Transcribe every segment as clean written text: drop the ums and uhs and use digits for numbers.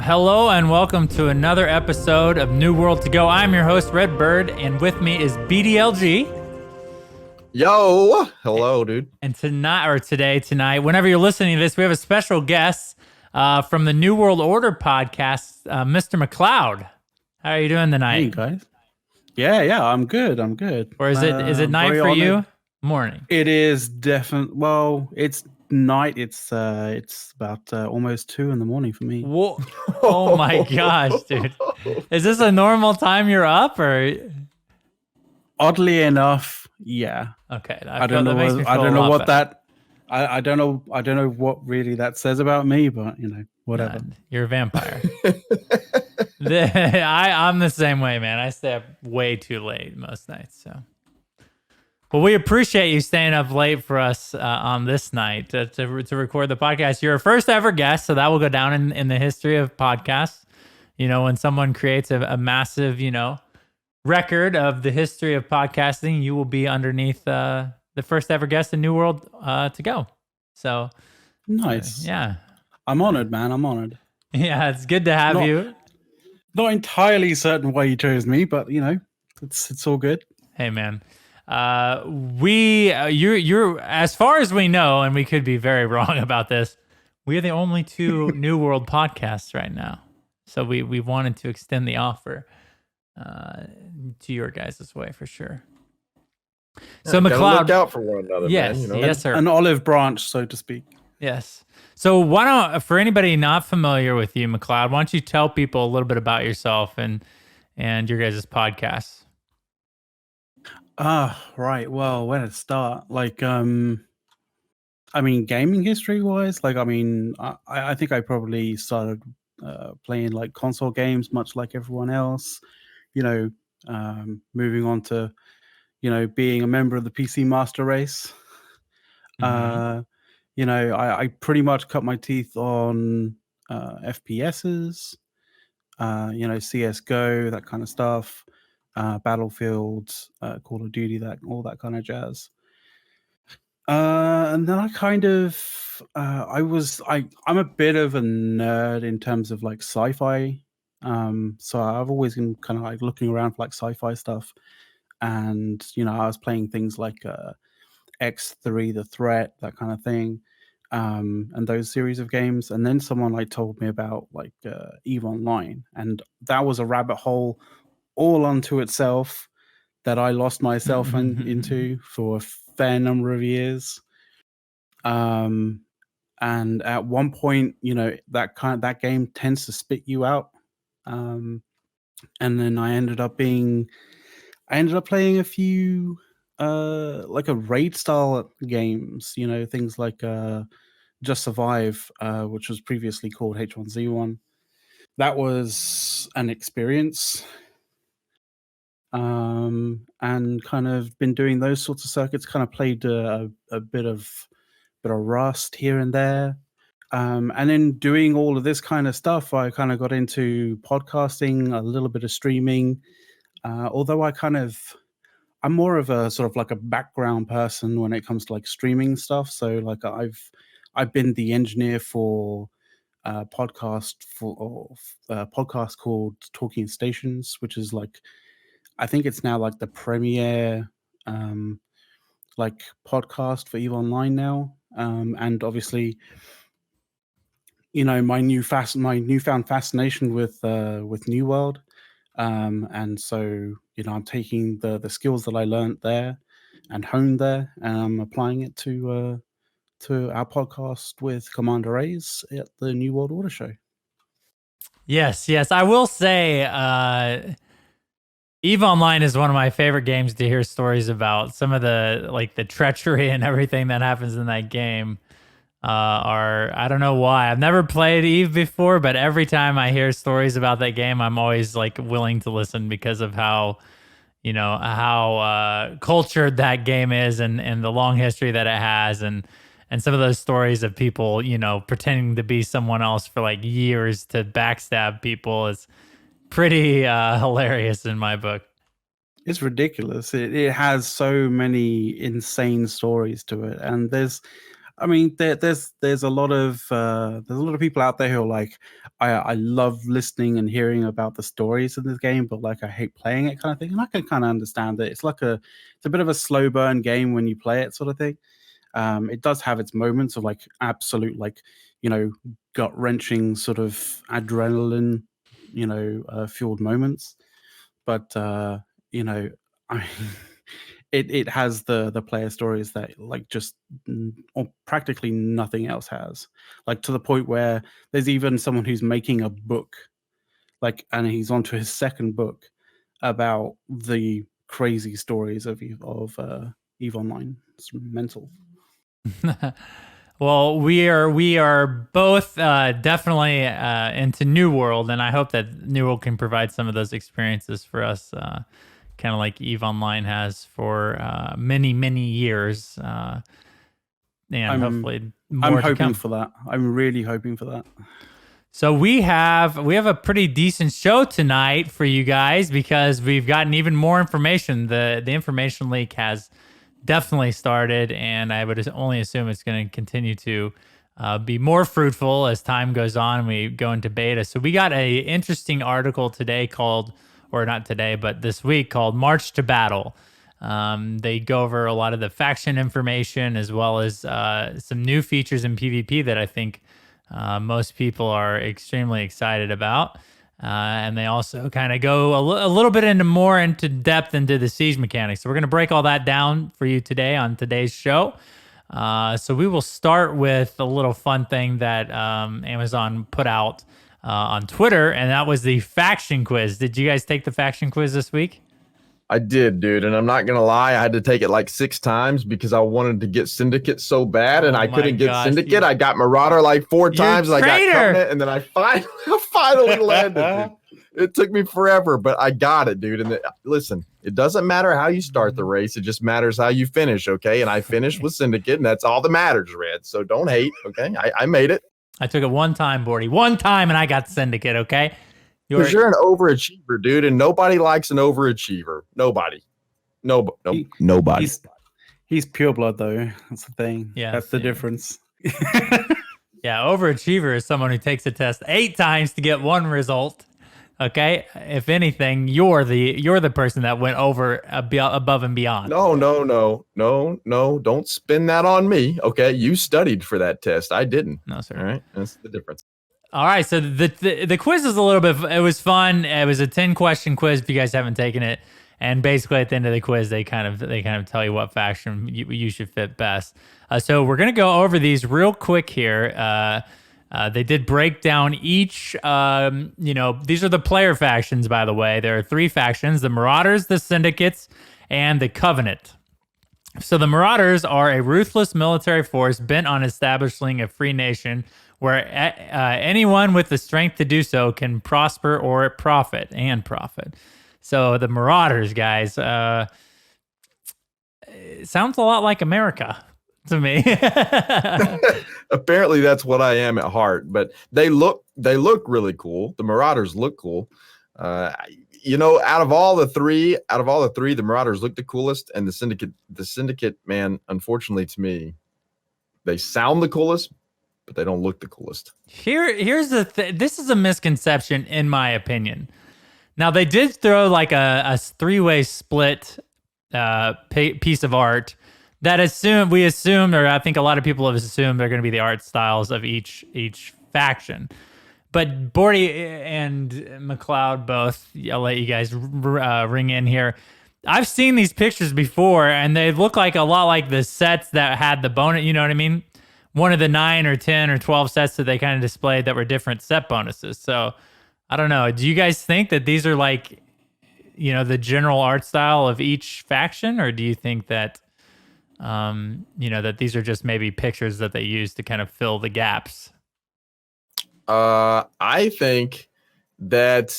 Hello and welcome to another episode of New World to Go. I'm your host, Redbyrd, and with me is BDLG. Yo, hello, dude. And tonight, whenever you're listening to this, we have a special guest from the New World Order podcast, Mr. McCloud. How are you doing tonight? Hey guys. Yeah, I'm good. Or is it night for you? Morning. It is definitely. Well, it's night. It's about almost 2 a.m. for me. Whoa. Oh my gosh, dude! Is this a normal time you're up, or? Oddly enough, yeah. Okay, I don't know what really that says about me, but whatever. Nah, you're a vampire. I'm the same way, man. I stay up way too late most nights. So, well, we appreciate you staying up late for us on this night to record the podcast. You're our first ever guest, so that will go down in the history of podcasts. You know, when someone creates a massive, record of the history of podcasting, you will be underneath the first ever guest in New World to go. So nice. Yeah. I'm honored, man. I'm honored. Yeah, it's good to have you. Not entirely certain why you chose me, but it's all good. Hey, man. You're as far as we know, and we could be very wrong about this, we are the only two New World podcasts right now. So we wanted to extend the offer to your guys' way for sure. So McCloud, look out for one another. Yes, man, yes, sir. An olive branch, so to speak. Yes. So why don't, for anybody not familiar with you, McCloud, why don't you tell people a little bit about yourself and your guys' podcast? Right. Well, where to start? Gaming history wise, I think I probably started playing like console games, much like everyone else. Moving on to, being a member of the PC Master Race. Mm-hmm. I pretty much cut my teeth on FPSs, CS:GO, that kind of stuff, Battlefield, Call of Duty, all that kind of jazz. And then I kind of, I'm a bit of a nerd in terms of like sci-fi. So I've always been kind of like looking around for like sci-fi stuff. And, I was playing things like X3, The Threat, that kind of thing. And those series of games. And then someone like told me about like EVE Online. And that was a rabbit hole all unto itself that I lost myself into for a fair number of years. And at one point, that game tends to spit you out. And then I ended up playing a few like a raid style games, things like Just Survive, which was previously called H1Z1. That was an experience. And kind of been doing those sorts of circuits, kind of played a bit of Rust here and there. And in doing all of this kind of stuff, I kind of got into podcasting, a little bit of streaming. Although I'm more of a sort of like a background person when it comes to like streaming stuff. So like I've been the engineer for a podcast called Talking Stations, which is like, I think it's now like the premier like podcast for EVE Online now. And obviously, my newfound fascination with New World. And so, I'm taking the skills that I learned there and honed there, and I'm applying it to our podcast with Commander A's at the New World Order show. Yes. I will say, EVE Online is one of my favorite games to hear stories about. Some of the treachery and everything that happens in that game I don't know why. I've never played EVE before, but every time I hear stories about that game, I'm always like willing to listen because of how cultured that game is and the long history that it has and some of those stories of people, pretending to be someone else for like years to backstab people is pretty hilarious in my book. It's ridiculous. It has so many insane stories to it, and there's I mean, there's a lot of people out there who are like, I love listening and hearing about the stories of this game, but like I hate playing it kind of thing. And I can kind of understand it. It's a bit of a slow burn game when you play it, sort of thing. It does have its moments of like absolute like, gut wrenching sort of adrenaline, fueled moments. But you know, I mean, it has the player stories that like just or practically nothing else has. Like to the point where there's even someone who's making a book, like, and he's on to his second book about the crazy stories of EVE Online. It's mental. Well, we are both definitely into New World, and I hope that New World can provide some of those experiences for us, kind of like EVE Online has for many years, and hopefully more I'm to hoping come. for that. I'm really hoping for that. So we have a pretty decent show tonight for you guys because we've gotten even more information. The information leak has definitely started, and I would only assume it's going to continue to be more fruitful as time goes on and we go into beta. So we got a interesting article today called, or not today, but this week, called March to Battle. They go over a lot of the faction information as well as some new features in PvP that I think most people are extremely excited about. And they also kind of go a little bit into depth into the siege mechanics. So we're going to break all that down for you today on today's show. So we will start with a little fun thing that Amazon put out on Twitter, and that was the faction quiz. Did you guys take the faction quiz this week? I did, dude, and I'm not gonna lie, I had to take it like 6 times because I wanted to get Syndicate so bad, and I couldn't get Syndicate. I got Marauder like 4 times, and I got Covenant, and then I finally landed, dude. It took me forever, but I got it, dude. And listen, it doesn't matter how you start the race; it just matters how you finish, okay? And I finished with Syndicate, and that's all that matters, Red. So don't hate, okay? I made it. I took it one time, Bordy, one time, and I got Syndicate, okay? Because you're an overachiever, dude, and nobody likes an overachiever. Nobody. Nobody. He's pure blood, though. That's the thing. Yeah, that's the difference. Yeah, overachiever is someone who takes a test 8 times to get 1 result. Okay, if anything, you're the person that went over above and beyond. No. Don't spin that on me. Okay, you studied for that test. I didn't. No, sir. All right, that's the difference. All right, so the quiz is a little bit. It was fun. It was a 10-question quiz. If you guys haven't taken it, and basically at the end of the quiz, they kind of tell you what faction you should fit best. So we're gonna go over these real quick here. They did break down each. These are the player factions, by the way. There are 3 factions: the Marauders, the Syndicates, and the Covenant. So the Marauders are a ruthless military force bent on establishing a free nation where anyone with the strength to do so can prosper or profit. So the Marauders, guys, it sounds a lot like America to me. Apparently that's what I am at heart, but they look really cool. The Marauders look cool. Out of all the three, the Marauders look the coolest, and the Syndicate, man, unfortunately to me, they sound the coolest, but they don't look the coolest. Here's the thing. This is a misconception, in my opinion. Now, they did throw like a 3-way split piece of art that we assumed, or I think a lot of people have assumed they're going to be the art styles of each faction. But Bordy and McCloud both, I'll let you guys ring in here. I've seen these pictures before, and they look like a lot like the sets that had the bonus, you know what I mean? One of the 9 or 10 or 12 sets that they kind of displayed that were different set bonuses. So I don't know. Do you guys think that these are like, the general art style of each faction, or do you think that, that these are just maybe pictures that they use to kind of fill the gaps? I think that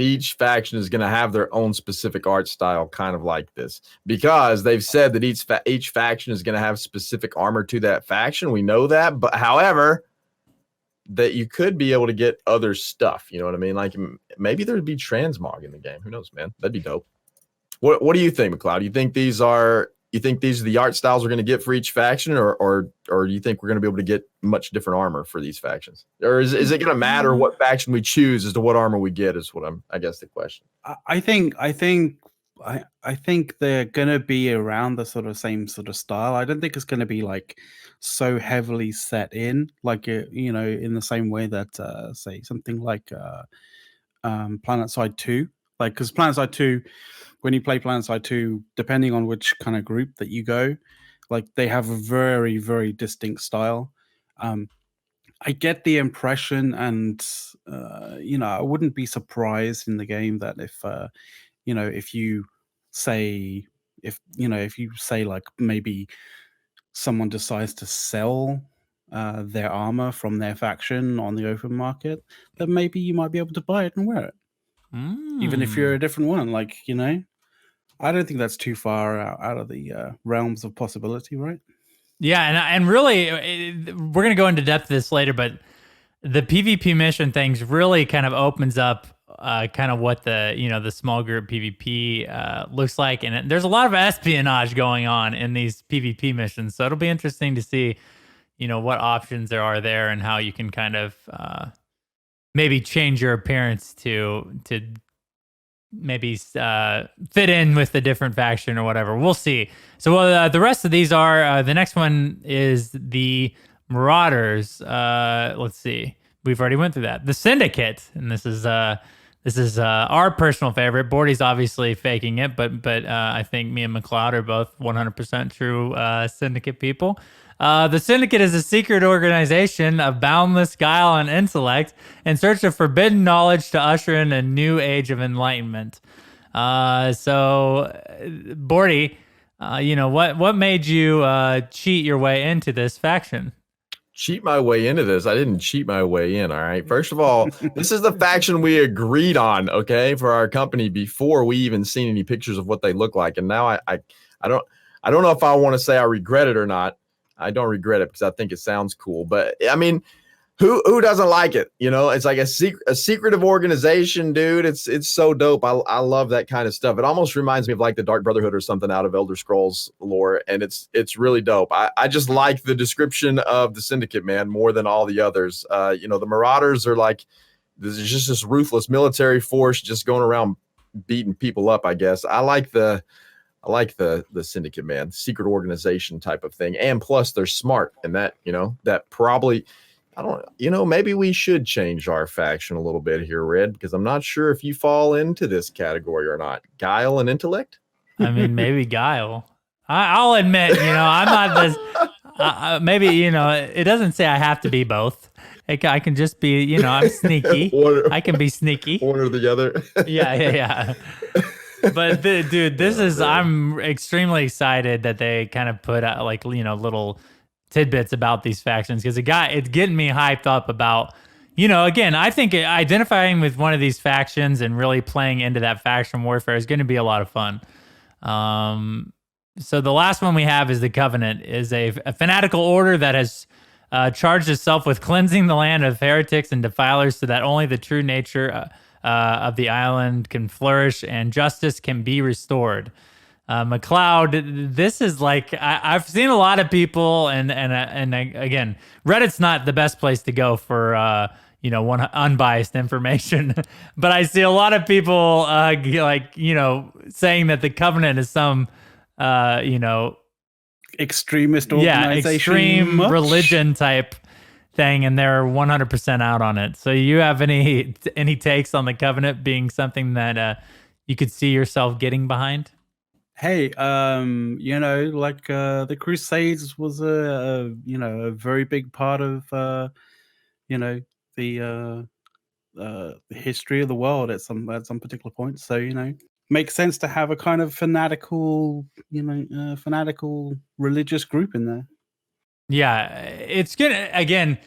each faction is going to have their own specific art style, kind of like this, because they've said that each faction is going to have specific armor to that faction. We know that, but however, that you could be able to get other stuff. You know what I mean? Like maybe there'd be transmog in the game. Who knows, man? That'd be dope. What do you think, McCloud? You think these are you think these are the art styles we're going to get for each faction, or do you think we're going to be able to get much different armor for these factions? Or is it going to matter what faction we choose as to what armor we get? Is what I guess the question. I think they're going to be around the sort of same sort of style. I don't think it's going to be like so heavily set in, like in the same way that say something like PlanetSide 2, like because PlanetSide 2. When you play PlanetSide 2, depending on which kind of group that you go, like they have a very, very distinct style. I get the impression, and I wouldn't be surprised in the game that if you say like maybe someone decides to sell their armor from their faction on the open market, then maybe you might be able to buy it and wear it. Even if you're a different one, like, I don't think that's too far out of the realms of possibility, right? Yeah, and really, we're going to go into depth of this later, but the PvP mission things really kind of opens up kind of what the small group PvP looks like. And there's a lot of espionage going on in these PvP missions. So it'll be interesting to see, what options there are there and how you can kind of maybe change your appearance to maybe fit in with the different faction or whatever. We'll see. So the rest of these are, the next one is the Marauders. Let's see. We've already went through that. The Syndicate, and this is our personal favorite. Bordy's obviously faking it, but I think me and McCloud are both 100% true Syndicate people. The Syndicate is a secret organization of boundless guile and intellect in search of forbidden knowledge to usher in a new age of enlightenment. So, Bordy, what made you cheat your way into this faction? Cheat my way into this? I didn't cheat my way in. All right. First of all, this is the faction we agreed on, okay, for our company before we even seen any pictures of what they look like. And now I don't know if I want to say I regret it or not. I don't regret it because I think it sounds cool. But I mean, who doesn't like it? It's like a secretive organization, dude. It's so dope. I love that kind of stuff. It almost reminds me of like the Dark Brotherhood or something out of Elder Scrolls lore, and it's really dope. I just like the description of the Syndicate, man, more than all the others. The Marauders are like there's just this ruthless military force just going around beating people up. I guess I like the Syndicate, man, secret organization type of thing, and plus they're smart, and that probably. I don't, maybe we should change our faction a little bit here, Red, because I'm not sure if you fall into this category or not. Guile and intellect? I mean, maybe guile. I'll admit, I'm not this, maybe, it doesn't say I have to be both. I can just be, I'm sneaky. I can be sneaky. One or the other. Yeah. But dude, I'm extremely excited that they kind of put out like, little tidbits about these factions because it's getting me hyped up about, again, I think identifying with one of these factions and really playing into that faction warfare is going to be a lot of fun. So the last one we have is the Covenant, is a fanatical order that has charged itself with cleansing the land of heretics and defilers so that only the true nature of the island can flourish and justice can be restored. McCloud, this is like I've seen a lot of people, and again, Reddit's not the best place to go for one unbiased information, but I see a lot of people saying that the Covenant is some extremist organization, extreme religion type thing, and they're 100% out on it. So you have any takes on the Covenant being something that you could see yourself getting behind? Hey, the Crusades was a very big part of the history of the world at some particular point. So makes sense to have a kind of fanatical religious group in there. Yeah, it's good. Again,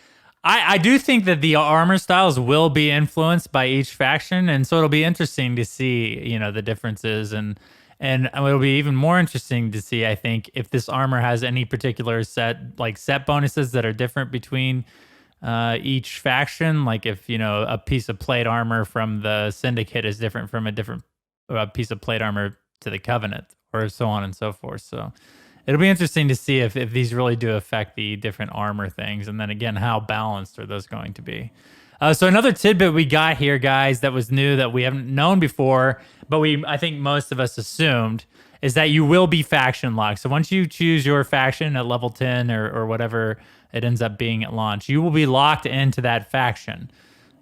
I do think that the armor styles will be influenced by each faction, and so it'll be interesting to see the differences and it'll be even more interesting to see, I think, if this armor has any particular set bonuses that are different between each faction. Like if, a piece of plate armor from the Syndicate is different from a piece of plate armor to the Covenant or so on and so forth. So it'll be interesting to see if these really do affect the different armor things. And then again, how balanced are those going to be? So another tidbit we got here, guys, that was new that we haven't known before, but I think most of us assumed, is that you will be faction locked. So once you choose your faction at level 10 or whatever it ends up being at launch, you will be locked into that faction.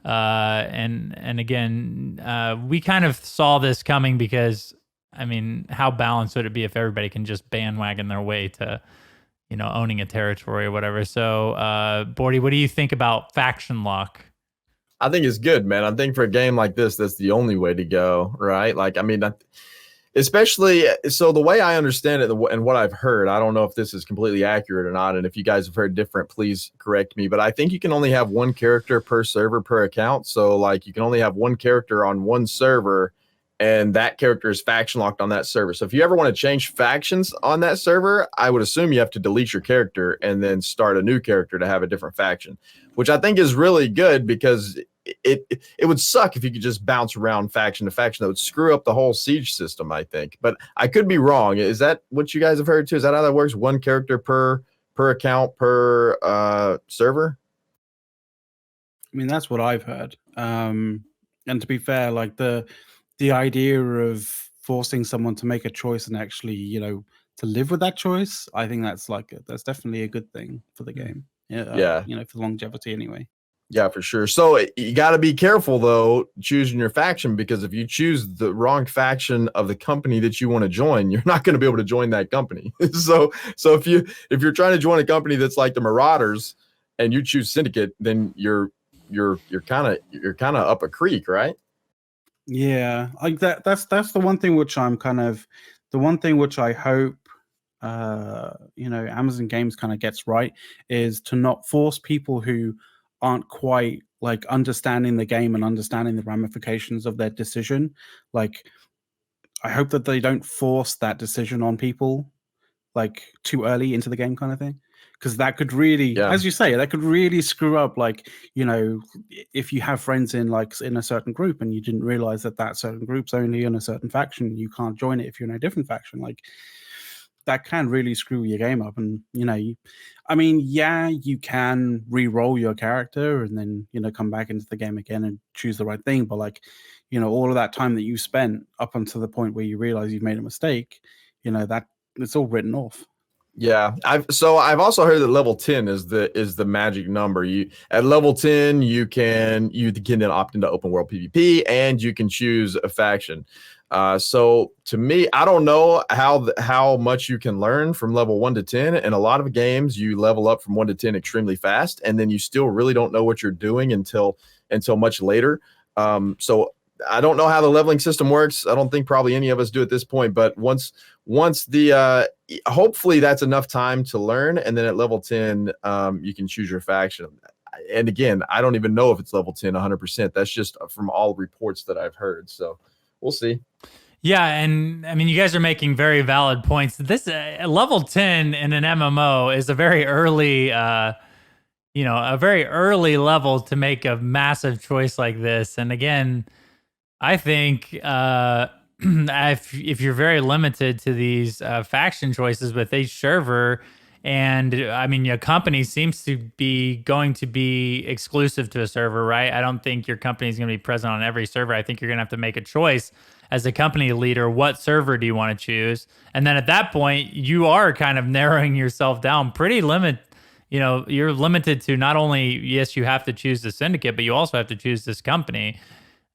And again, we kind of saw this coming because, I mean, how balanced would it be if everybody can just bandwagon their way to, owning a territory or whatever? So, Bordy, what do you think about faction lock? I think it's good, man. I think for a game like this, that's the only way to go, right? Like, I mean, especially, so the way I understand it and what I've heard, I don't know if this is completely accurate or not. And if you guys have heard different, please correct me. But I think you can only have one character per server per account. So like you can only have one character on one server, and that character is faction locked on that server. So if you ever want to change factions on that server, I would assume you have to delete your character and then start a new character to have a different faction, which I think is really good because it would suck if you could just bounce around faction to faction. That would screw up the whole siege system, I think. But I could be wrong. Is that what you guys have heard too? Is that how that works? One character per account per server? I mean, that's what I've heard. And to be fair, like the idea of forcing someone to make a choice and actually, to live with that choice, I think that's definitely a good thing for the game. Yeah. For longevity anyway. Yeah, for sure. So you got to be careful though choosing your faction, because if you choose the wrong faction of the company that you want to join, you're not going to be able to join that company. so if you're trying to join a company that's like the Marauders and you choose Syndicate, then you're kind of up a creek, right? Yeah, like that's the one thing which I hope Amazon Games kind of gets right, is to not force people who aren't quite like understanding the game and understanding the ramifications of their decision. Like, I hope that they don't force that decision on people like too early into the game kind of thing, because that could really, as you say, that could really screw up, like, if you have friends in a certain group and you didn't realize that certain group's only in a certain faction, you can't join it if you're in a different faction. Like, that can really screw your game up. And you can re-roll your character and then come back into the game again and choose the right thing, but all of that time that you spent up until the point where you realize you've made a mistake, that it's all written off. Yeah, I've also heard that level 10 is the magic number. At level 10 you can then opt into open world PvP and you can choose a faction. So to me, I don't know how much you can learn from level 1 to 10. In a lot of games, you level up from 1 to 10 extremely fast, and then you still really don't know what you're doing until much later. So I don't know how the leveling system works. I don't think probably any of us do at this point. But once the hopefully that's enough time to learn, and then at level 10, you can choose your faction. And again, I don't even know if it's level 10 100%. That's just from all reports that I've heard. So we'll see. Yeah, and I mean, you guys are making very valid points. This level 10 in an MMO is a very early, a very early level to make a massive choice like this. And again, I think if you're very limited to these faction choices with each server, and I mean, your company seems to be going to be exclusive to a server, right? I don't think your company is going to be present on every server. I think you're going to have to make a choice as a company leader. What server do you want to choose? And then at that point, you are kind of narrowing yourself down pretty you're limited to not only, yes, you have to choose the syndicate, but you also have to choose this company.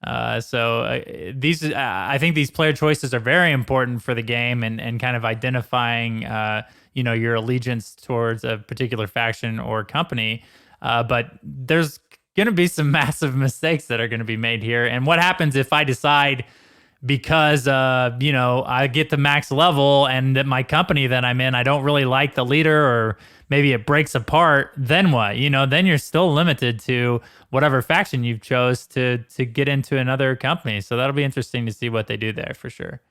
I think these player choices are very important for the game and kind of identifying, your allegiance towards a particular faction or company. But there's going to be some massive mistakes that are going to be made here. And what happens if I decide, because I get the max level and that my company that I'm in, I don't really like the leader, or maybe it breaks apart, then what? Then you're still limited to whatever faction you've chose to get into another company. So that'll be interesting to see what they do there for sure.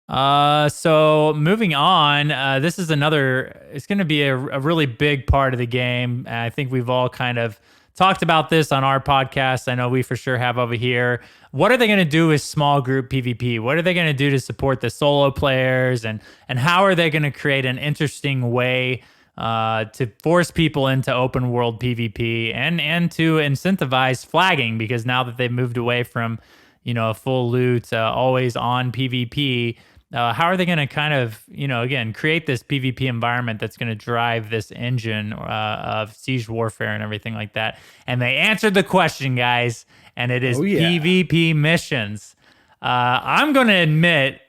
So moving on, this is it's going to be a really big part of the game. I think we've all kind of talked about this on our podcast. I know we for sure have over here. What are they going to do with small group PvP? What are they going to do to support the solo players? And how are they going to create an interesting way to force people into open world PvP and to incentivize flagging? Because now that they've moved away from, a full loot, always on PvP, how are they going to kind of, again, create this PvP environment that's going to drive this engine of siege warfare and everything like that? And they answered the question, guys, and it is PvP missions. I'm going to admit,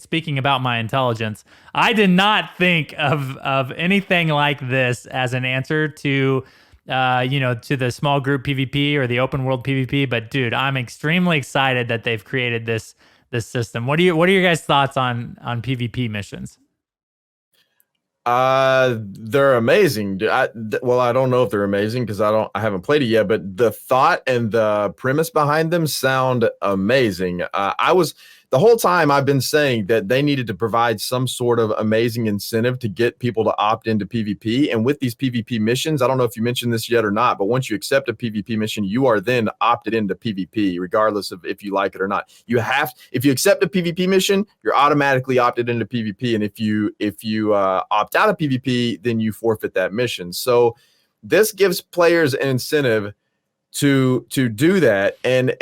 speaking about my intelligence, I did not think of anything like this as an answer to the small group PvP or the open world PvP. But dude, I'm extremely excited that they've created this system. What are your guys' thoughts on PvP missions? They're amazing. I don't know if they're amazing because I haven't played it yet, but the thought and the premise behind them sound amazing. The whole time I've been saying that they needed to provide some sort of amazing incentive to get people to opt into PvP. And with these PvP missions, I don't know if you mentioned this yet or not, but once you accept a PvP mission, you are then opted into PvP, regardless of if you like it or not. If you accept a PvP mission, you're automatically opted into PvP. And if you opt out of PvP, then you forfeit that mission. So this gives players an incentive to do that. And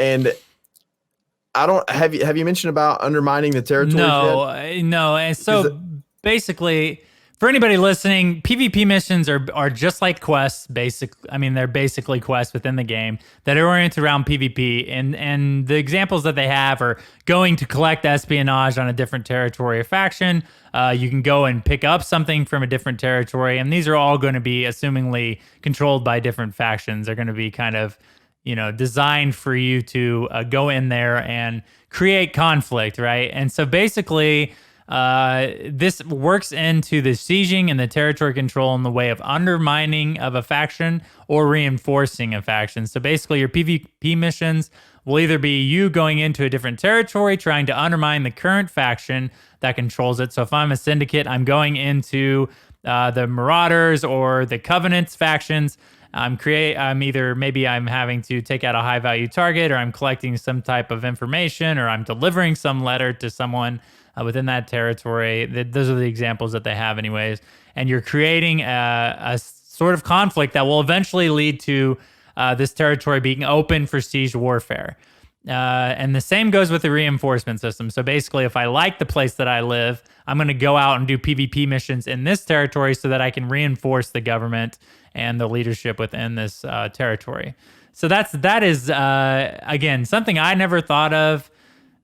I don't have you mentioned about undermining the territory? No. And so basically, for anybody listening, PvP missions are just like quests. They're basically quests within the game that are oriented around PvP. And the examples that they have are going to collect espionage on a different territory or faction. You can go and pick up something from a different territory, and these are all going to be assumingly controlled by different factions. They're going to be kind of designed for you to go in there and create conflict, right? And so basically, this works into the sieging and the territory control in the way of undermining of a faction or reinforcing a faction. So basically, your PvP missions will either be you going into a different territory, trying to undermine the current faction that controls it. So if I'm a syndicate, I'm going into the Marauders or the Covenants factions. I'm having to take out a high value target, or I'm collecting some type of information, or I'm delivering some letter to someone within that territory. Those are the examples that they have anyways. And you're creating a sort of conflict that will eventually lead to this territory being open for siege warfare. And the same goes with the reinforcement system. So basically, if I like the place that I live, I'm going to go out and do PvP missions in this territory so that I can reinforce the government and the leadership within this territory. So that is again, something I never thought of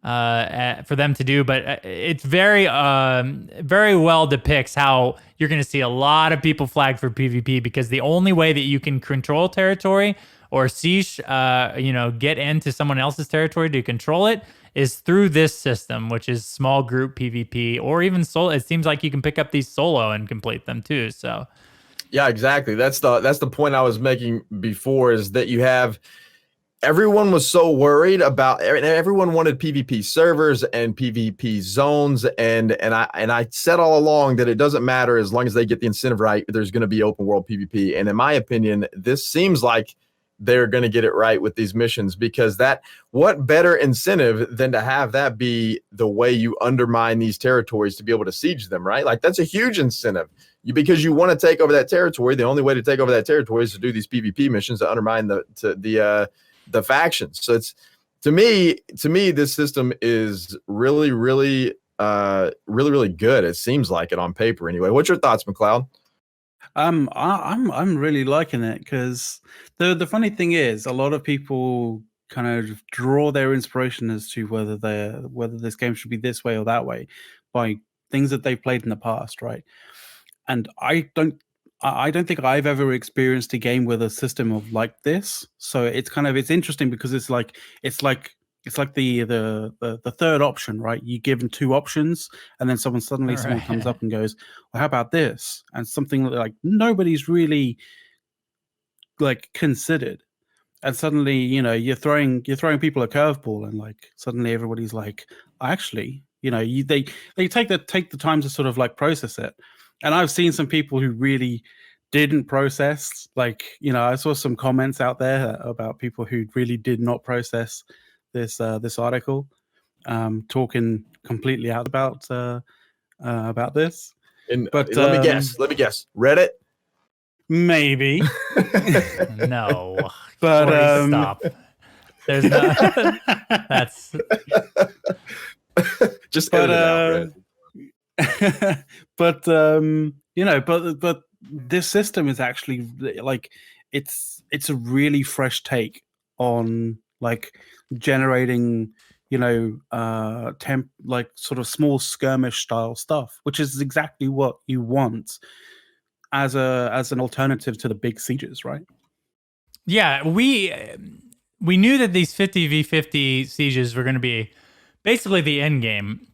for them to do, but it's very well depicts how you're going to see a lot of people flagged for PvP, because the only way that you can control territory or siege, get into someone else's territory to control it is through this system, which is small group PvP, or even solo. It seems like you can pick up these solo and complete them too. So. Yeah, exactly. That's the point I was making before, is that everyone was so worried about, everyone wanted PvP servers and PvP zones. And I said all along that it doesn't matter as long as they get the incentive right, there's going to be open world PvP. And in my opinion, this seems like they're going to get it right with these missions, because what better incentive than to have that be the way you undermine these territories to be able to siege them, right? Like, that's a huge incentive. Because you want to take over that territory. The only way to take over that territory is to do these PvP missions to undermine the factions. So it's to me this system is really really good. It seems like it on paper anyway. What's your thoughts, McCloud? I'm really liking it, because the funny thing is, a lot of people kind of draw their inspiration as to whether this game should be this way or that way by things that they've played in the past, right? And I don't think I've ever experienced a game with a system of like this. So it's interesting, because it's like the third option, right? You give them two options, and then someone comes up and goes, well, how about this? And something like nobody's really like considered. And suddenly, you're throwing people a curveball, and like suddenly everybody's like, actually, they take the time to sort of like process it. And I've seen some people who really didn't process, like, I saw some comments out there about people who really did not process this article, talking completely out about this. But let me guess. Reddit? Maybe. No. But Please stop. There's no. That's just edit it out, Red. but this system is actually like it's a really fresh take on like generating like sort of small skirmish style stuff, which is exactly what you want as an alternative to the big sieges, right? Yeah, we knew that these 50v50 sieges were going to be basically the end game.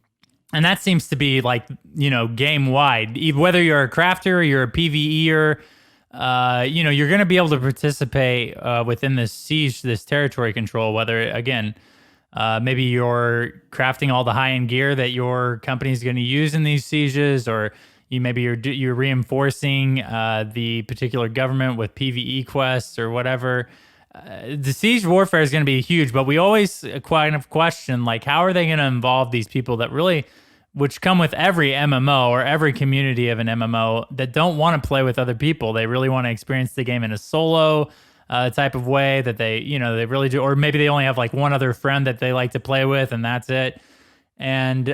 And that seems to be like, game wide. Whether you're a crafter or you're a PvEer, you're going to be able to participate within this siege, this territory control, whether, again, maybe you're crafting all the high-end gear that your company is going to use in these sieges, or you're reinforcing the particular government with PvE quests or whatever. The siege warfare is going to be huge, but we always kind of question, like, how are they going to involve these people that really, which come with every MMO or every community of an MMO, that don't want to play with other people. They really want to experience the game in a solo type of way, that they really do, or maybe they only have like one other friend that they like to play with, and that's it. And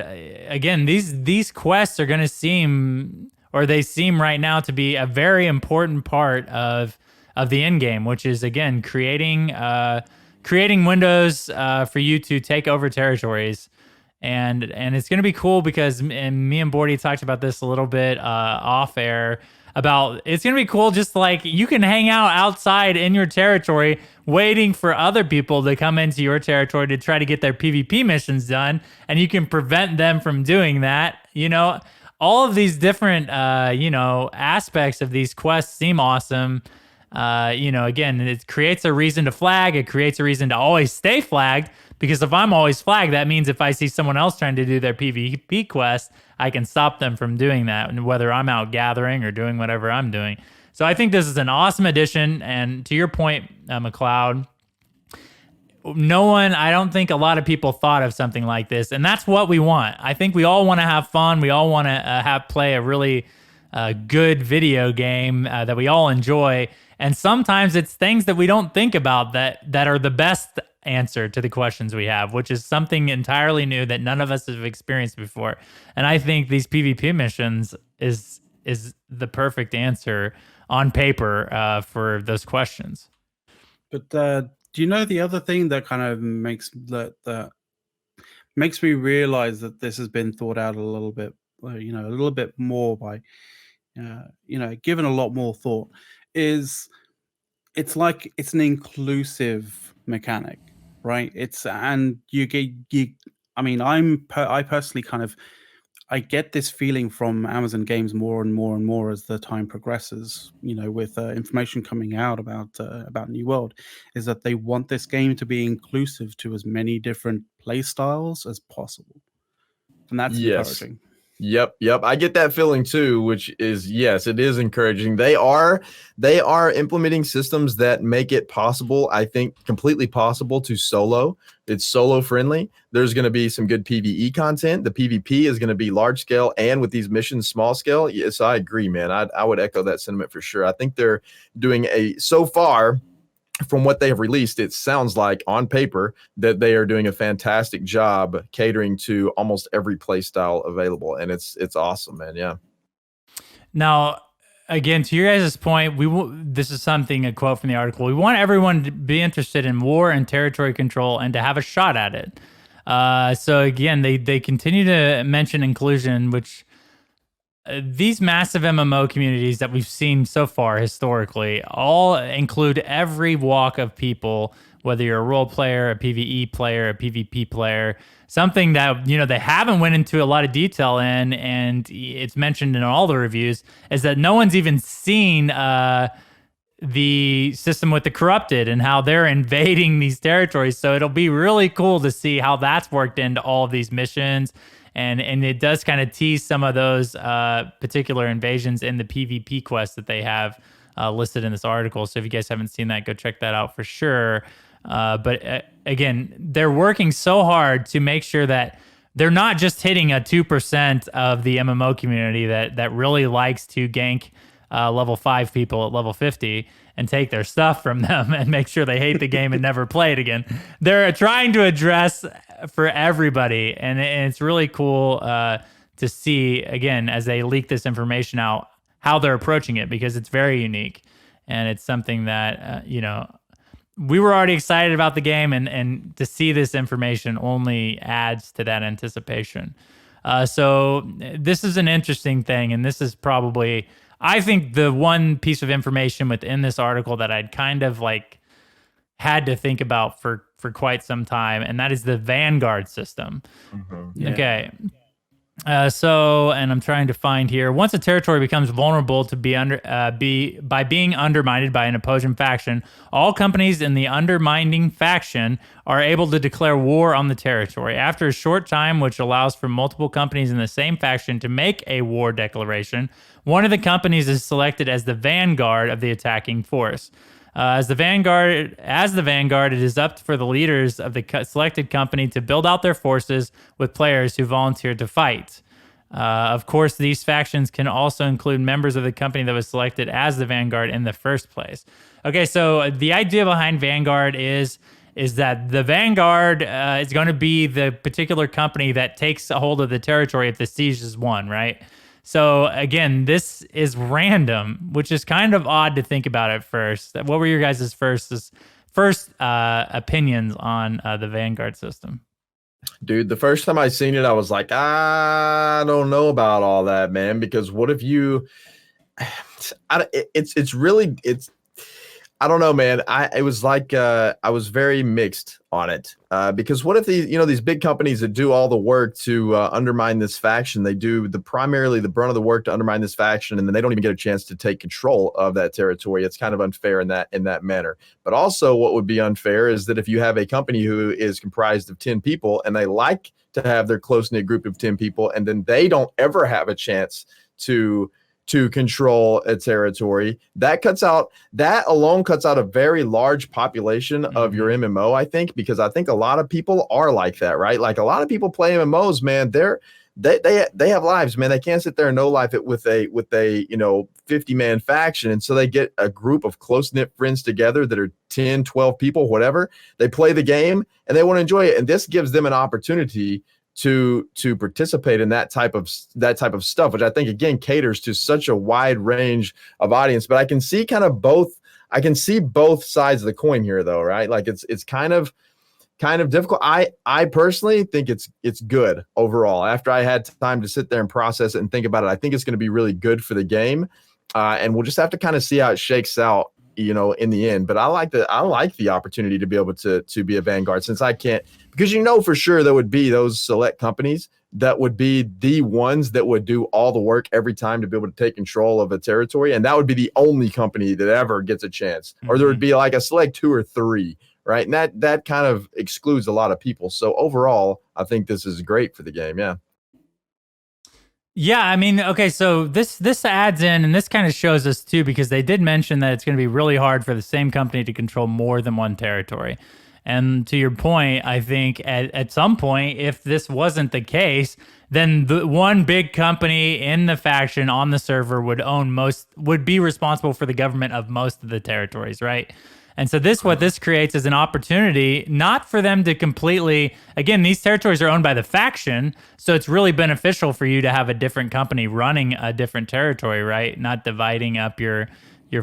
again, these quests are going to seem right now to be a very important part of the end game, which is, again, creating windows for you to take over territories. And it's going to be cool because, and me and Bordy talked about this a little bit off air, about it's going to be cool, just like you can hang out outside in your territory waiting for other people to come into your territory to try to get their PvP missions done, and you can prevent them from doing that. All of these different aspects of these quests seem awesome. Again, it creates a reason to flag. It creates a reason to always stay flagged, because if I'm always flagged, that means if I see someone else trying to do their PvP quest, I can stop them from doing that, whether I'm out gathering or doing whatever I'm doing. So I think this is an awesome addition. And to your point, McCloud, I don't think a lot of people thought of something like this. And that's what we want. I think we all want to have fun. We all want to play a really good video game that we all enjoy. And sometimes it's things that we don't think about that are the best answer to the questions we have, which is something entirely new that none of us have experienced before. And I think these PvP missions is the perfect answer on paper for those questions. But do you know the other thing that kind of makes me realize that this has been thought out a little bit, a little bit more by, given a lot more thought, is it's like it's an inclusive mechanic, right? I personally kind of, I get this feeling from Amazon Games more and more and more as the time progresses, with information coming out about New World, is that they want this game to be inclusive to as many different play styles as possible. And that's encouraging. Yep. I get that feeling too, which is, yes, it is encouraging. They are implementing systems that make it possible, I think, completely possible to solo. It's solo friendly. There's going to be some good PvE content. The PvP is going to be large scale, and with these missions, small scale. Yes, I agree, man. I would echo that sentiment for sure. I think they're doing so far, from what they have released, it sounds like on paper that they are doing a fantastic job catering to almost every play style available. And it's awesome, man. Yeah. Now, again, to your guys' point, this is a quote from the article. We want everyone to be interested in war and territory control and to have a shot at it. So again, they continue to mention inclusion, which these massive MMO communities that we've seen so far historically all include every walk of people, whether you're a role player, a PvE player, a PvP player. Something that they haven't went into a lot of detail in, and it's mentioned in all the reviews, is that no one's even seen the system with the corrupted and how they're invading these territories. So it'll be really cool to see how that's worked into all of these missions and it does kind of tease some of those particular invasions in the PvP quest that they have listed in this article. So if you guys haven't seen that, go check that out for sure. But again, they're working so hard to make sure that they're not just hitting a 2% of the MMO community that really likes to gank level 5 people at level 50 and take their stuff from them and make sure they hate the game and never play it again. They're trying to address for everybody, and it's really cool to see, again, as they leak this information out, how they're approaching it, because it's very unique, and it's something that, we were already excited about the game, and to see this information only adds to that anticipation. So this is an interesting thing, and this is probably, I think, the one piece of information within this article that I'd kind of like had to think about for quite some time, and that is the Vanguard system. Yeah. Okay. And I'm trying to find here. Once a territory becomes vulnerable to by being undermined by an opposing faction, all companies in the undermining faction are able to declare war on the territory. After a short time, which allows for multiple companies in the same faction to make a war declaration, one of the companies is selected as the vanguard of the attacking force. As the vanguard, it is up for the leaders of the selected company to build out their forces with players who volunteer to fight. Of course, these factions can also include members of the company that was selected as the vanguard in the first place. Okay, so the idea behind Vanguard is that the vanguard is going to be the particular company that takes a hold of the territory if the siege is won, right? So again, this is random, which is kind of odd to think about at first. What were your guys' first opinions on the Vanguard system? Dude, the first time I seen it, I was like, I don't know about all that, man. Because what if you? I don't know, man. It was like I was very mixed on it because what if these big companies that do all the work to undermine this faction, they do primarily the brunt of the work to undermine this faction, and then they don't even get a chance to take control of that territory. It's kind of unfair in that manner. But also, what would be unfair is that if you have a company who is comprised of 10 people and they like to have their close-knit group of 10 people, and then they don't ever have a chance to control a territory, that alone cuts out a very large population of your MMO, I think, because I think a lot of people are like that, right? Like a lot of people play MMOs, man. They have lives, man. They can't sit there and no life it with a 50-man faction. And so they get a group of close-knit friends together that are 10, 12 people, whatever. They play the game and they want to enjoy it. And this gives them an opportunity to participate in that type of stuff, which I think again caters to such a wide range of audience. But I can see both sides of the coin here, though, right? Like it's kind of difficult. I personally think it's good overall. After I had time to sit there and process it and think about it, I think it's going to be really good for the game, and we'll just have to kind of see how it shakes out, in the end. But I like the opportunity to be able to be a vanguard, since I can't, because for sure there would be those select companies that would be the ones that would do all the work every time to be able to take control of a territory, and that would be the only company that ever gets a chance. Or there would be like a select 2 or 3, right? And that kind of excludes a lot of people. So overall, I think this is great for the game. Yeah. Yeah, I mean, okay, so this adds in, and this kind of shows us too, because they did mention that it's going to be really hard for the same company to control more than one territory. And to your point, I think at some point, if this wasn't the case, then the one big company in the faction on the server would be responsible for the government of most of the territories, right? And so what this creates is an opportunity not for them to completely, again, these territories are owned by the faction, so it's really beneficial for you to have a different company running a different territory, right? Not dividing up your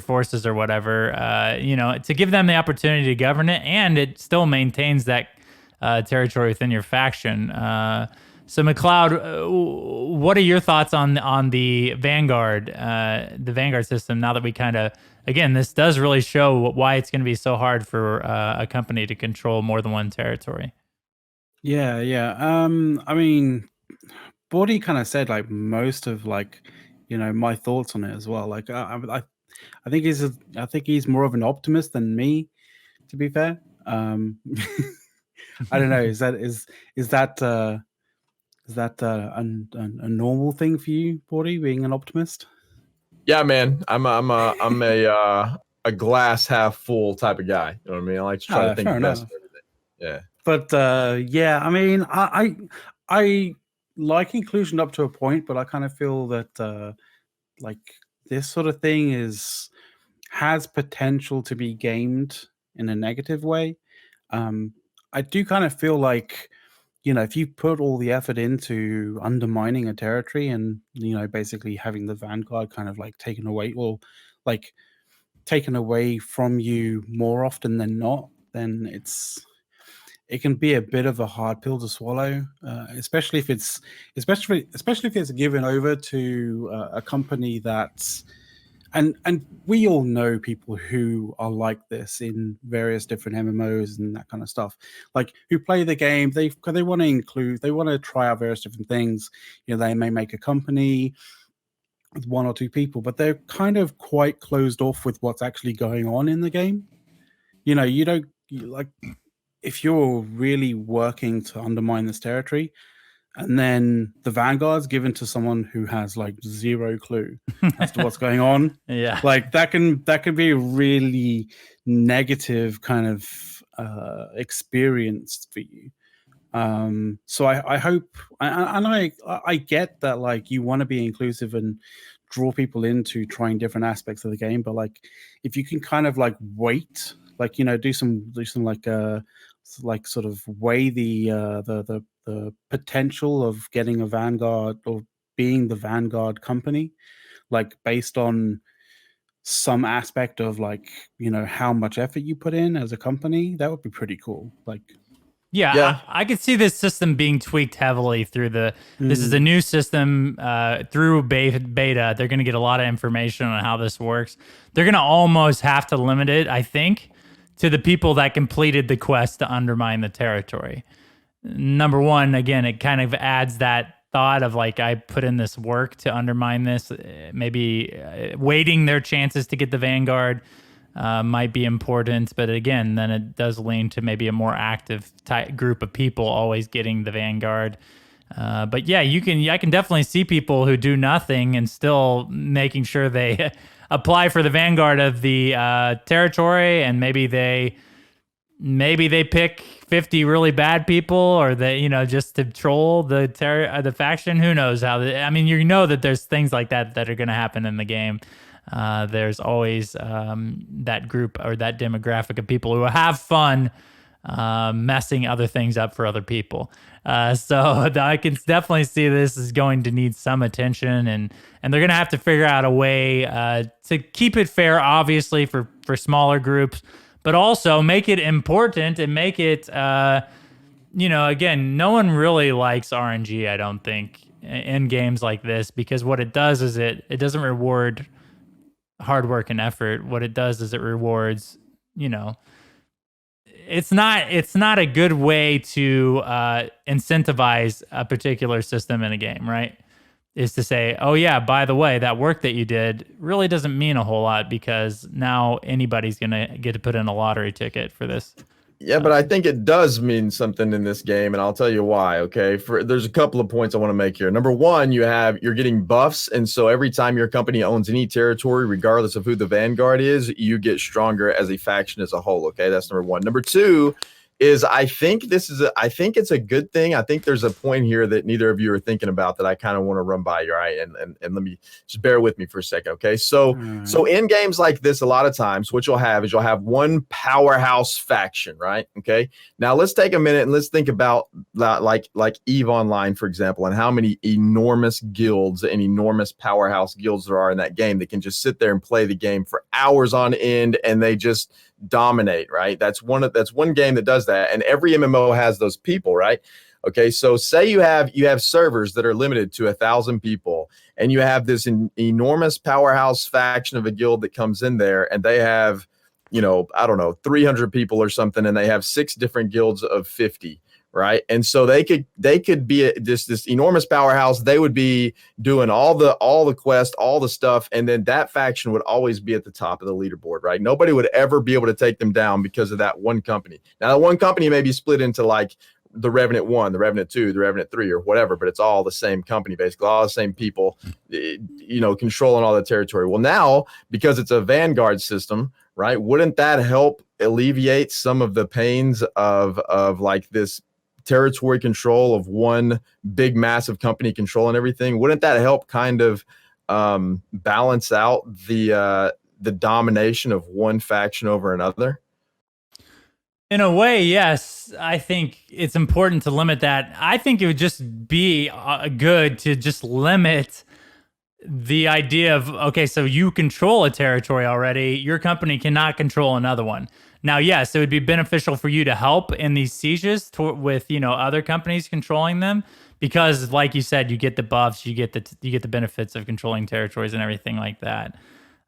forces or whatever, to give them the opportunity to govern it, and it still maintains that territory within your faction. So McCloud, what are your thoughts on the Vanguard system, now that we kind of, again, this does really show why it's going to be so hard for a company to control more than one territory? Yeah. I mean, Bordy kind of said like most of my thoughts on it as well. Like I think he's more of an optimist than me, to be fair. I don't know. Is that Is that a normal thing for you, Porty, being an optimist? Yeah, man. I'm a glass half full type of guy. You know what I mean? I like to try to think the best of everything. Yeah. But yeah, I mean, I like inclusion up to a point, but I kind of feel that like this sort of thing has potential to be gamed in a negative way. I do kind of feel like, if you put all the effort into undermining a territory and, basically having the Vanguard kind of like taken away from you more often than not, then it can be a bit of a hard pill to swallow, especially if it's given over to a company that's and we all know people who are like this in various different MMOs and that kind of stuff, like who play the game. They want to try out various different things. They may make a company with one or two people, but they're kind of quite closed off with what's actually going on in the game. If you're really working to undermine this territory, and then the Vanguard's given to someone who has like zero clue as to what's going on. Yeah, like that can be a really negative kind of experience for you. So I hope, and I get that, like, you want to be inclusive and draw people into trying different aspects of the game, but like if you can kind of like wait, like, do some like sort of weigh the potential of getting a Vanguard or being the Vanguard company, like based on some aspect of like, how much effort you put in as a company, that would be pretty cool. Like, yeah. I could see this system being tweaked heavily through this is a new system through beta. They're going to get a lot of information on how this works. They're going to almost have to limit it, I think, to the people that completed the quest to undermine the territory. Number one, again, it kind of adds that thought of like, I put in this work to undermine this. Maybe waiting their chances to get the Vanguard might be important, but again, then it does lean to maybe a more active group of people always getting the Vanguard. But yeah, I can definitely see people who do nothing and still making sure they apply for the Vanguard of the territory, and maybe they pick 50 really bad people, or they, just to troll the faction. Who knows how? That there's things like that are going to happen in the game. There's always that group or that demographic of people who have fun messing other things up for other people. So I can definitely see this is going to need some attention, and they're going to have to figure out a way to keep it fair, obviously, for smaller groups, but also make it important and make it, again, no one really likes RNG, I don't think, in games like this, because what it does is it doesn't reward hard work and effort. What it does is it rewards, it's not a good way to incentivize a particular system in a game, right? Is to say, oh yeah, by the way, that work that you did really doesn't mean a whole lot because now anybody's going to get to put in a lottery ticket for this. Yeah, but I think it does mean something in this game, and I'll tell you why. Okay, there's a couple of points I want to make here. Number one, you're getting buffs, and so every time your company owns any territory, regardless of who the Vanguard is, you get stronger as a faction as a whole. Okay, that's number one. Number two is I think it's a good thing. I think there's a point here that neither of you are thinking about that I kind of want to run by you, right? And let me just bear with me for a second, okay? So in games like this, a lot of times what you'll have one powerhouse faction, right? Okay. Now let's take a minute and let's think about that, like EVE Online, for example, and how many enormous guilds and enormous powerhouse guilds there are in that game that can just sit there and play the game for hours on end, and they just dominate, right? That's one game that does that, and every MMO has those people, right? Okay, so say you have servers that are limited to 1,000 people, and you have this enormous powerhouse faction of a guild that comes in there, and they have, I don't know, 300 people or something, and they have 6 different guilds of 50. Right. And so they could be this enormous powerhouse. They would be doing all the quests, all the stuff. And then that faction would always be at the top of the leaderboard. Right. Nobody would ever be able to take them down because of that one company. Now, that one company may be split into like the Revenant 1, the Revenant 2, the Revenant 3, or whatever, but it's all the same company, basically, all the same people, controlling all the territory. Well, now, because it's a Vanguard system, right, wouldn't that help alleviate some of the pains of like this territory control of one big, massive company controlling everything? Wouldn't that help kind of balance out the domination of one faction over another? In a way, yes. I think it's important to limit that. I think it would just be good to just limit the idea of, okay, so you control a territory already. Your company cannot control another one. Now, yes, it would be beneficial for you to help in these sieges with, other companies controlling them, because like you said, you get the buffs, you get the benefits of controlling territories and everything like that.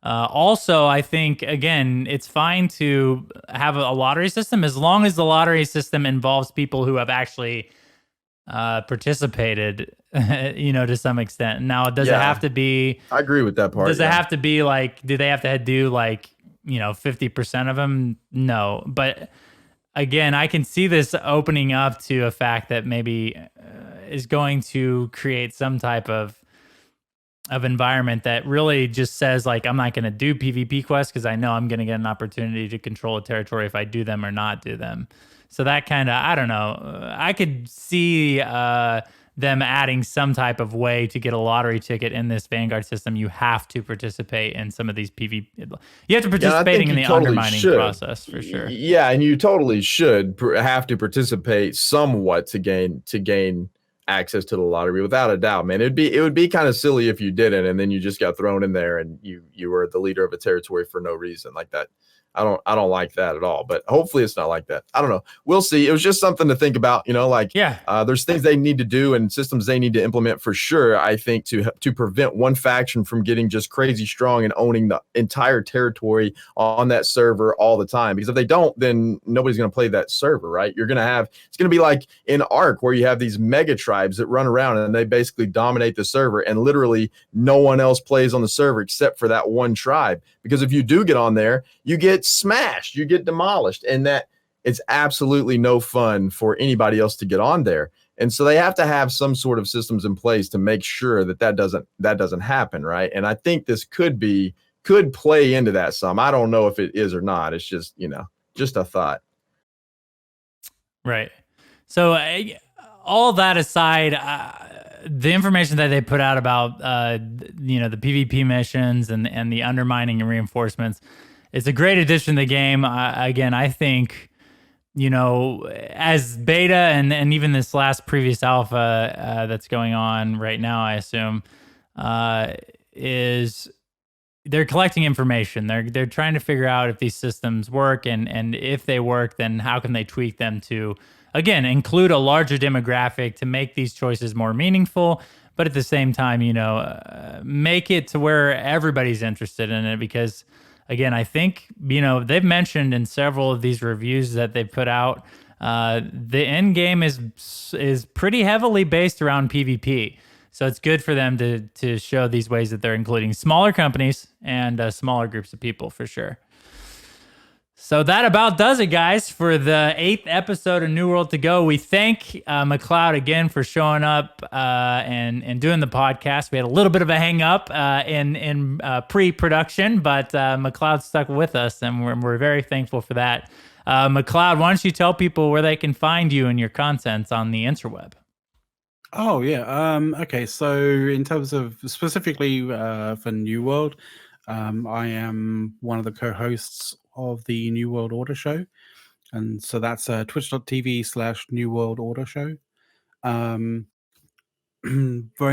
Also, I think, again, it's fine to have a lottery system as long as the lottery system involves people who have actually participated, to some extent. Now, does it have to be... I agree with that part. Does it have to be like, do they have to do like, 50% of them? No. But again, I can see this opening up to a fact that maybe is going to create some type of environment that really just says, like, I'm not going to do PvP quests because I know I'm going to get an opportunity to control a territory if I do them or not do them. So that kind of, I don't know, I could see them adding some type of way to get a lottery ticket in this Vanguard system. You have to participate in some of these PvP. You have to participate in the undermining process for sure. Yeah, and you totally should have to participate somewhat to gain access to the lottery, without a doubt, man. It would be kind of silly if you didn't, and then you just got thrown in there and you were the leader of a territory for no reason like that. I don't like that at all, but hopefully it's not like that. I don't know. We'll see. It was just something to think about, there's things they need to do and systems they need to implement for sure, I think, to prevent one faction from getting just crazy strong and owning the entire territory on that server all the time. Because if they don't, then nobody's going to play that server, right? It's going to be like in Ark, where you have these mega tribes that run around and they basically dominate the server, and literally no one else plays on the server except for that one tribe. Because if you do get on there, you get smashed, you get demolished, and that it's absolutely no fun for anybody else to get on there. And so they have to have some sort of systems in place to make sure that doesn't happen, right? And I think this could play into that some. I don't know if it is or not. It's just, just a thought. Right. So all that aside, the information that they put out about the PvP missions and the undermining and reinforcements, it's a great addition to the game. Again, I think, as beta and even this previous alpha that's going on right now, I assume, is they're collecting information. They're trying to figure out if these systems work, and if they work, then how can they tweak them to, again, include a larger demographic to make these choices more meaningful, but at the same time, make it to where everybody's interested in it. Because, again, I think, they've mentioned in several of these reviews that they've put out, the end game is pretty heavily based around PvP. So it's good for them to show these ways that they're including smaller companies and smaller groups of people for sure. So that about does it, guys, for the 8th episode of New World to Go. We thank McCloud again for showing up and doing the podcast. We had a little bit of a hang up in pre-production, but McCloud stuck with us, and we're very thankful for that. McCloud, why don't you tell people where they can find you and your content on the interweb? Oh, yeah. Okay, so in terms of specifically for New World, I am one of the co-hosts of the New World Order Show. And so that's twitch.tv/New World Order Show. Very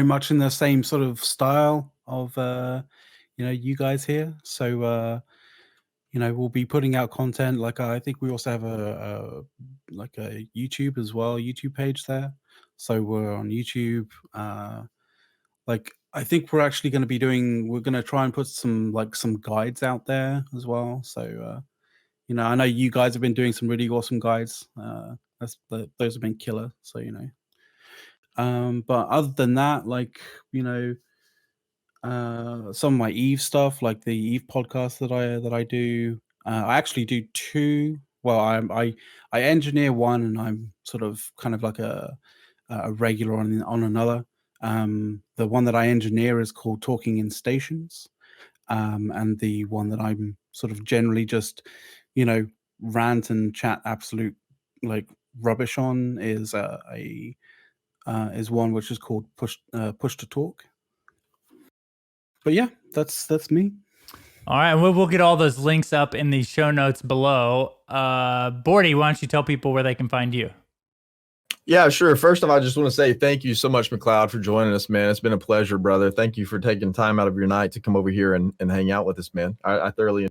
much in the same sort of style of, you guys here. So, we'll be putting out content. Like, I think we also have a YouTube as well, YouTube page there. So we're on YouTube. I think we're actually going to we're going to try and put some guides out there as well. So, I know you guys have been doing some really awesome guides. Those have been killer. So, but other than that, some of my Eve stuff, like the Eve podcast that I do, I actually do 2 well, I engineer one, and I'm sort of kind of like a regular on another. The one that I engineer is called Talking in Stations, and the one that I'm sort of generally just, rant and chat absolute like rubbish on is is one which is called Push to Talk. But yeah, that's me. All right, we'll get all those links up in the show notes below. Bordy, why don't you tell people where they can find you? Yeah, sure. First of all, I just want to say thank you so much, McCloud, for joining us, man. It's been a pleasure, brother. Thank you for taking time out of your night to come over here and hang out with us, man. I thoroughly.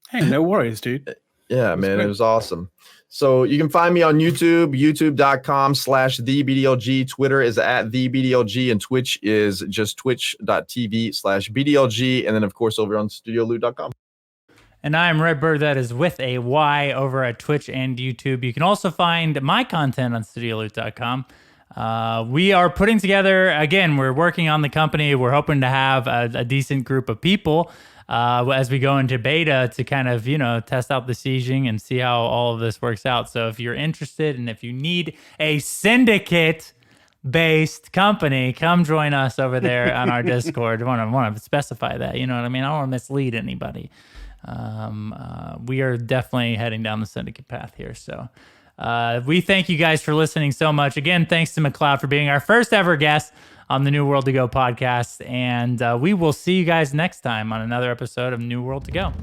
Hey, no worries, dude. Yeah, man, great. It was awesome. So you can find me on YouTube, youtube.com/thebdlg. Twitter is @thebdlg, and Twitch is just twitch.tv/bdlg. And then, of course, over on studioloot.com. And I am Redbird, that is with a Y, over at Twitch and YouTube. You can also find my content on studioloot.com. We are putting together, again, we're working on the company. We're hoping to have a decent group of people as we go into beta to kind of, test out the sieging and see how all of this works out. So if you're interested and if you need a syndicate-based company, come join us over there on our Discord. I want to specify that, you know what I mean? I don't want to mislead anybody. We are definitely heading down the syndicate path here. So we thank you guys for listening so much. Again, thanks to McCloud for being our first ever guest on the New World to Go podcast. And we will see you guys next time on another episode of New World to Go.